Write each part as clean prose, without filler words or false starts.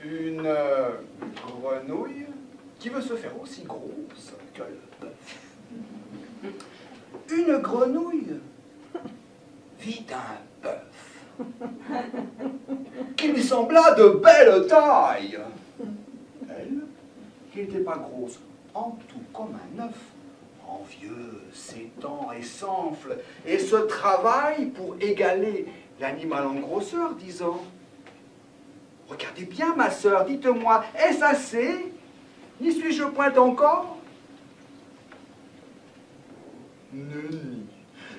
Une grenouille qui veut se faire aussi grosse que le bœuf. Une grenouille vit un bœuf qui lui sembla de belle taille. Elle, qui n'était pas grosse en tout comme un œuf, envieux, s'étend et s'enfle et se travaille pour égaler l'animal en grosseur, disant: regardez bien, ma sœur, dites-moi, est-ce assez? N'y suis-je point encore? Nenni.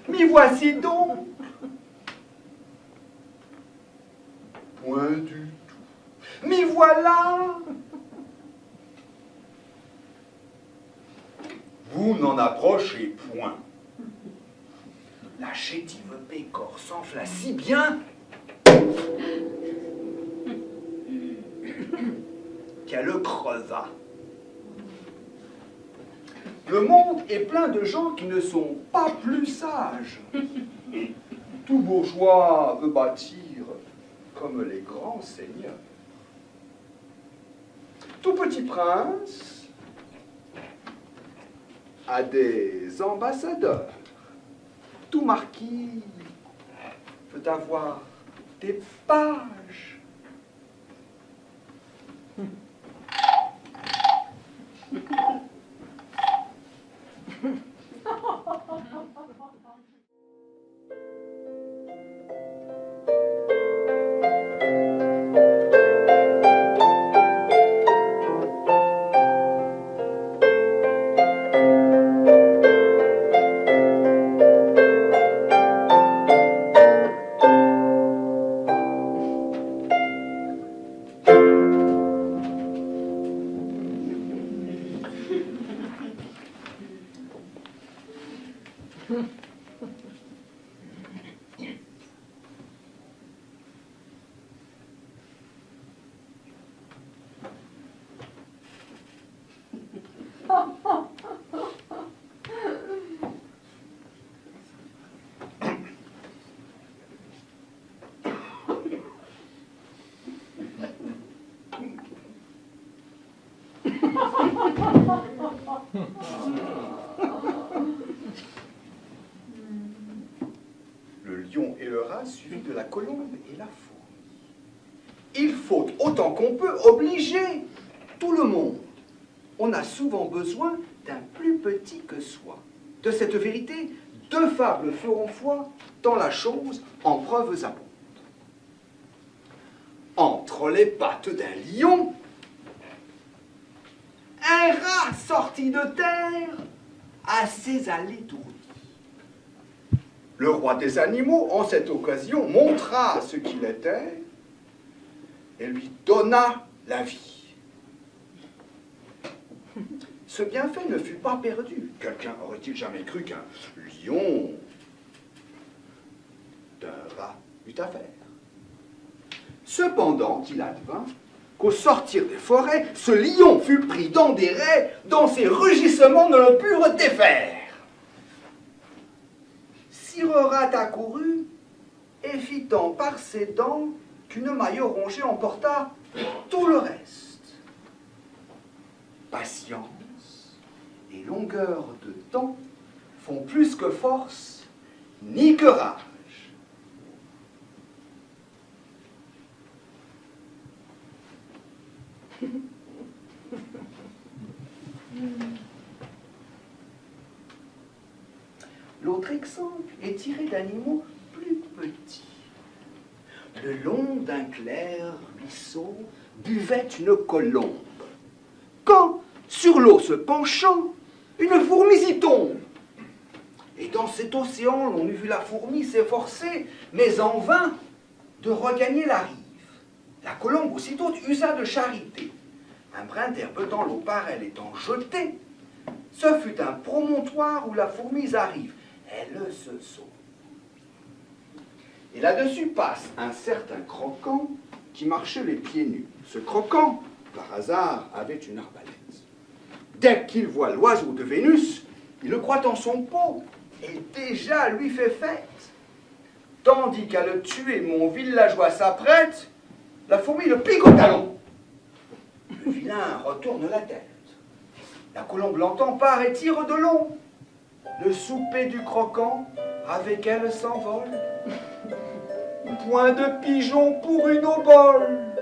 M'y voici donc. Point du tout. M'y voilà. Vous n'en approchez point. La chétive pécore s'enfla si bien qu'elle creva. Le monde est plein de gens qui ne sont pas plus sages. Tout bourgeois veut bâtir comme les grands seigneurs. Tout petit prince a des ambassadeurs. Tout marquis veut avoir des pages. Le lion et le rat suivis de la colombe et la fourmi. Il faut, autant qu'on peut, obliger tout le monde. On a souvent besoin d'un plus petit que soi. De cette vérité, deux fables feront foi, tant la chose en preuves abonde. Entre les pattes d'un lion, un rat sorti de terre, assez alétourdi. Le roi des animaux, en cette occasion, montra ce qu'il était et lui donna la vie. Ce bienfait ne fut pas perdu. Quelqu'un aurait-il jamais cru qu'un lion d'un rat eût affaire? Cependant, il advint qu'au sortir des forêts, ce lion fut pris dans des raies dont ses rugissements ne le purent défaire. Sire Rat accourut et fit tant par ses dents qu'une maille rongée emporta tout le reste. Patience et longueur de temps font plus que force ni que rage. L'autre exemple est tiré d'animaux plus petits. Le long d'un clair ruisseau buvait une colombe. Quand, sur l'eau se penchant, une fourmi s'y tombe. Et dans cet océan, l'on eût vu la fourmi s'efforcer, mais en vain, de regagner la rive. La colombe aussitôt usa de charité. Un brin d'herbe dans l'eau par elle étant jeté, ce fut un promontoire où la fourmi arrive. Elle se sauve. Et là-dessus passe un certain croquant qui marchait les pieds nus. Ce croquant, par hasard, avait une arbalète. Dès qu'il voit l'oiseau de Vénus, il le croit en son pot et déjà lui fait fête. Tandis qu'à le tuer, mon villageois s'apprête, la fourmi le pique au talon. Le vilain retourne la tête. La colombe l'entend, part et tire de long. Le souper du croquant, avec elle s'envole. Point de pigeon pour une obole.